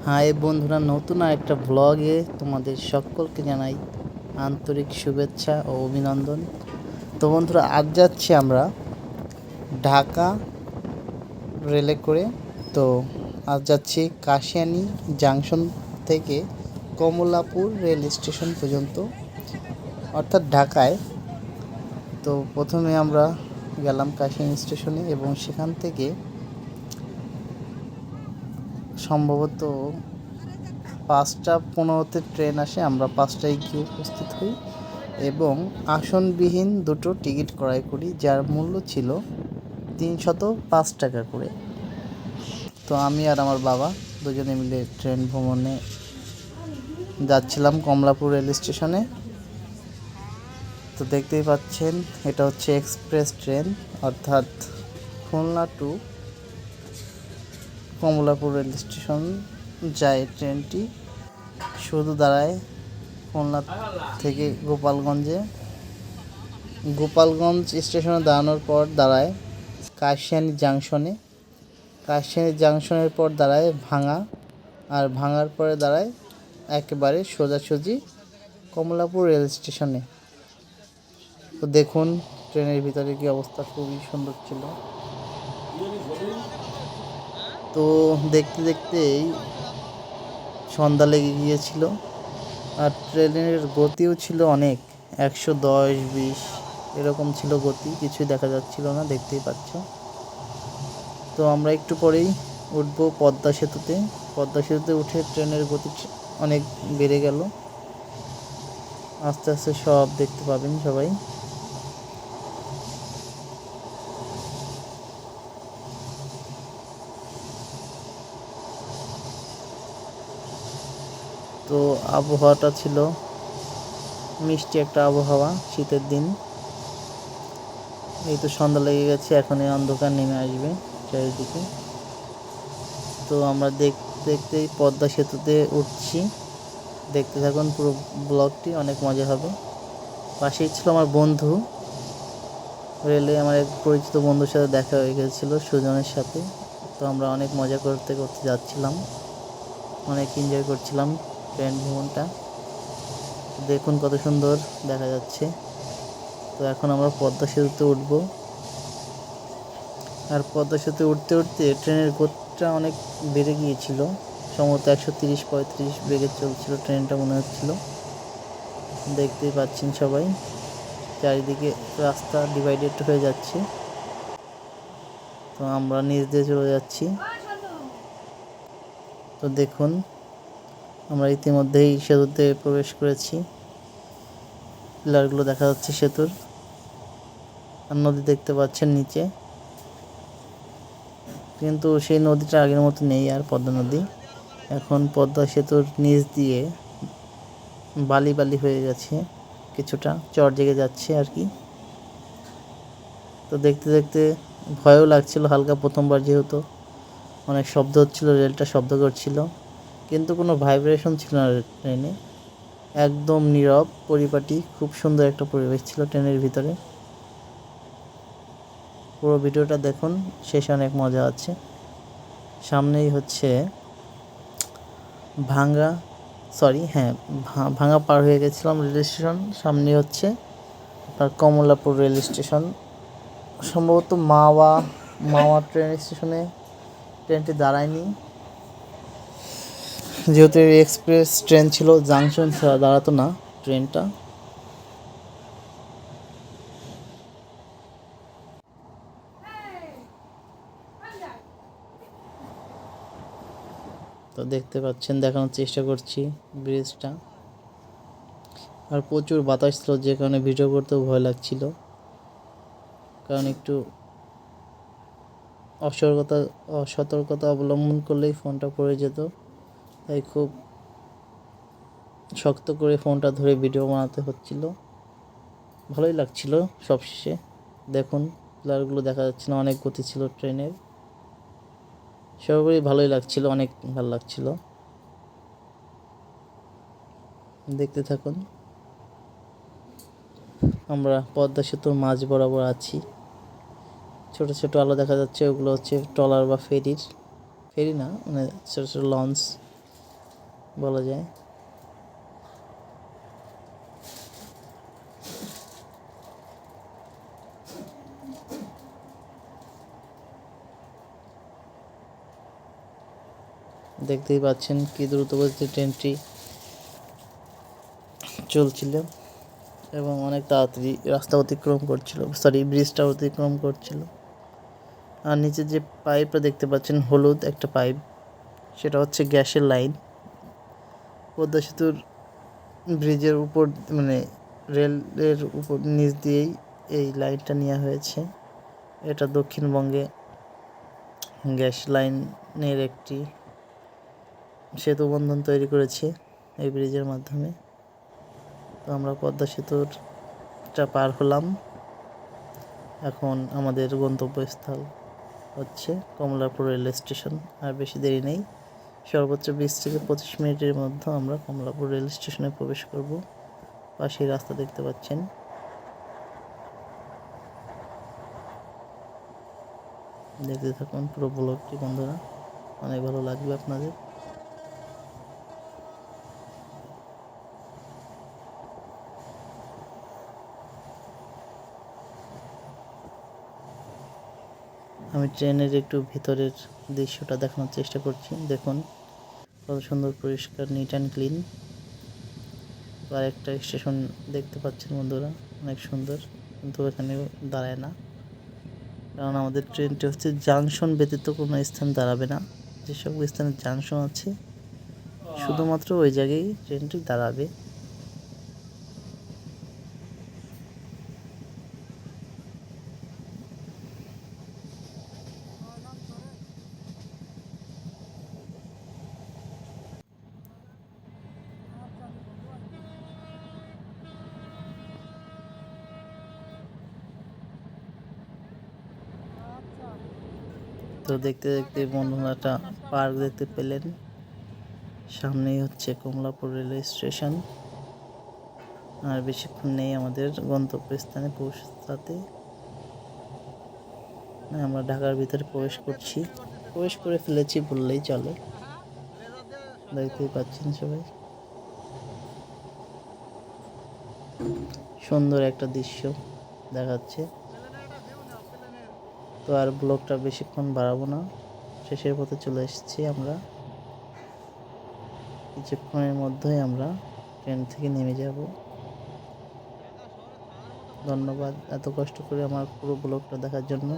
High বন্ধুরা, নতুন আর একটা ব্লগে তোমাদের সকলকে জানাই আন্তরিক শুভেচ্ছা ও অভিনন্দন। তো বন্ধুরা, আজ যাচ্ছি আমরা ঢাকা রেলে করে। তো আজ যাচ্ছি কাশিয়ানী জাংশন থেকে কমলাপুর রেল স্টেশন পর্যন্ত, অর্থাৎ ঢাকায়। তো প্রথমে আমরা গেলাম কাশিয়ানী স্টেশনে এবং সেখান থেকে সম্ভবত 5:15 ট্রেন আসে। আমরা 5টায় গিয়ে উপস্থিত হই এবং আসনবিহীন দুটো টিকিট ক্রয় করি, যার মূল্য ছিল 305 টাকা করে। তো আমি আর আমার বাবা দুজনে মিলে ট্রেন ভ্রমণে যাচ্ছিলাম কমলাপুর রেল স্টেশনে। তো দেখতেই পাচ্ছেন, এটা হচ্ছে এক্সপ্রেস ট্রেন, অর্থাৎ Khulna to Kamalapur rail station যায় ট্রেনটি। শুধু দাঁড়ায় খুলনা থেকে গোপালগঞ্জ স্টেশনে দাঁড়ানোর পর দাঁড়ায় কাশিয়ানী জাংশনে। কাশিয়ানী জাংশনের পর দাঁড়ায় ভাঙা, আর ভাঙার পরে দাঁড়ায় একেবারে সোজাসুজি কমলাপুর রেল স্টেশনে। তো দেখুন ট্রেনের ভিতরে কি অবস্থা, খুবই সুন্দর ছিল। তো দেখতে দেখতেই সন্ধ্যা লেগে গিয়েছিল, আর ট্রেনের গতিও ছিল অনেক, 110-20 এরকম ছিল গতি, কিছুই দেখা যাচ্ছিল না, দেখতেই পাচ্ছ। তো আমরা একটু পরেই উঠবো পদ্মা সেতুতে উঠে ট্রেনের গতি অনেক বেড়ে গেল। আস্তে আস্তে সব দেখতে পাবেন সবাই। তো আবহাওয়াটা ছিল মিষ্টি একটা আবহাওয়া, শীতের দিন। এই তো সন্ধ্যা লেগে গেছে, এখন এই অন্ধকার নেমে আসবে চারিদিকে। তো আমরা দেখতেই পদ্মা সেতুতে উঠছি, দেখতে থাকুন পুরো ব্লগটি, অনেক মজা হবে। পাশেই ছিল আমার বন্ধু, রেলে আমার এক পরিচিত বন্ধুর সাথে দেখা হয়ে গেছিলো, সুজনের সাথে। তো আমরা অনেক মজা করতে করতে যাচ্ছিলাম, অনেক এনজয় করছিলাম ট্রেন ভ্রমণটা। দেখুন কত সুন্দর দেখা যাচ্ছে। তো এখন আমরা পদ্মা সেতুতে উঠব, আর পদ্মা সেতু উঠতে উঠতে ট্রেনের গতিটা অনেক বেড়ে গিয়েছিল, সম্ভবত 130-35 বেগে চলছিল ট্রেনটা মনে হচ্ছিল। দেখতেই পাচ্ছেন সবাই, চারিদিকে রাস্তা ডিভাইডেড হয়ে যাচ্ছে। তো আমরা নিচ দিয়ে চলে যাচ্ছি। তো দেখুন, আমরা ইতিমধ্যেই সেতুতে প্রবেশ করেছি, পিলারগুলো দেখা যাচ্ছে সেতুর, আর নদী দেখতে পাচ্ছেন নিচে। কিন্তু সেই নদীটা আগের মতো নেই আর, পদ্মা নদী। এখন পদ্মা সেতুর নিচ দিয়ে বালি বালি হয়ে গেছে, কিছুটা চর জেগে যাচ্ছে আর কি। তো দেখতে দেখতে ভয়ও লাগছিল হালকা, প্রথমবার যেহেতু অনেক শব্দ হচ্ছিল, রেলটা শব্দ করছিল, কিন্তু কোনো ভাইব্রেশন ছিল না ট্রেনে, একদম নীরব পরিপাটি, খুব সুন্দর একটা পরিবেশ ছিল ট্রেনের ভিতরে। পুরো ভিডিওটা দেখুন, শেষে অনেক মজা আছে। সামনেই হচ্ছে ভাঙা পার হয়ে গেছিলাম রেল স্টেশন, সামনে হচ্ছে আপনার কমলাপুর রেল স্টেশন। সম্ভবত মাওয়া ট্রেন স্টেশনে ট্রেনটি দাঁড়ায়নি, যেহেতু এক্সপ্রেস ট্রেন ছিল, জাংশন ছাড়া দাঁড়াতো না ট্রেনটা। তো দেখতে পাচ্ছেন, দেখানোর চেষ্টা করছি ব্রিজটা, আর প্রচুর বাতাস ছিল, যে কারণে ভিডিও করতেও ভয় লাগছিল, কারণ একটু অসতর্কতা অবলম্বন করলেই ফোনটা পড়ে যেত, তাই খুব শক্ত করে ফোনটা ধরে ভিডিও বানাতে হচ্ছিল। ভালোই লাগছিল সবশেষে। দেখুন পিলারগুলো দেখা যাচ্ছে না, অনেক গতি ছিল ট্রেনের, সবারই ভালোই লাগছিল, অনেক ভালো লাগছিল। দেখতে থাকুন, আমরা পদ্মা সেতুর মাঝ বরাবর আছি। ছোট ছোট আলো দেখা যাচ্ছে, ওগুলো হচ্ছে ট্রলার বা ফেরি না, মানে ছোট ছোট লঞ্চ বলা যায়। দেখতেই পাচ্ছেন কি দ্রুত গতিতে ট্রেনটি চলছিল এবং অনেক তাড়াতাড়ি রাস্তা অতিক্রম করছিল, ব্রিজটা অতিক্রম করছিল। আর নিচে যে পাইপটা দেখতে পাচ্ছেন, হলুদ একটা পাইপ, সেটা হচ্ছে গ্যাসের লাইন। পদ্মা সেতুর ব্রিজের উপর মানে রেলের উপর নিচ দিয়েই এই লাইনটা নেওয়া হয়েছে। এটা দক্ষিণবঙ্গে গ্যাস লাইনের একটি সেতু বন্ধন তৈরি করেছে এই ব্রিজের মাধ্যমে। তো আমরা পদ্মা সেতুটা পার হলাম। এখন আমাদের গন্তব্যস্থল হচ্ছে কমলাপুর রেল স্টেশন। আর বেশি দেরি নেই, সর্বোচ্চ 20 থেকে 25 মিনিটের মধ্যে আমরা কমলাপুর রেল স্টেশনে প্রবেশ করব। পাশেই রাস্তা দেখতে পাচ্ছেন। দেখতে থাকুন পুরো ব্লগটি বন্ধুরা, অনেক ভালো লাগবে আপনাদের। আমি ট্রেনের একটু ভিতরের দৃশ্যটা দেখানোর চেষ্টা করছি। দেখুন কত সুন্দর পরিষ্কার, নিট অ্যান্ড ক্লিন। আর একটা স্টেশন দেখতে পাচ্ছেন বন্ধুরা, অনেক সুন্দর, কিন্তু এখানে দাঁড়ায় না, কারণ আমাদের ট্রেনটি হচ্ছে জাংশন ব্যতীত কোনো স্থান দাঁড়াবে না। যেসব স্থানে জাংশন আছে শুধুমাত্র ওই জায়গায় ট্রেনটি দাঁড়াবে। তো দেখতে দেখতে বন্ধুরা একটা পার্ক দেখতে পেলেন। সামনেই হচ্ছে কমলাপুর রেলওয়ে স্টেশন। আর বেশিক্ষণ নেই আমাদের গন্তব্যস্থানে পৌঁছাতে। আমরা ঢাকার ভিতরে প্রবেশ করে ফেলেছি বললেই চলে। দেখতেই পাচ্ছেন সবাই, সুন্দর একটা দৃশ্য দেখাচ্ছে। তো আর ব্লগটা বেশিক্ষণ বাড়াবো না, শেষের পথে চলে এসেছি আমরা। কিছুক্ষণের মধ্যেই আমরা ট্রেন থেকে নেমে যাব। ধন্যবাদ এত কষ্ট করে আমার পুরো ব্লগটা দেখার জন্য।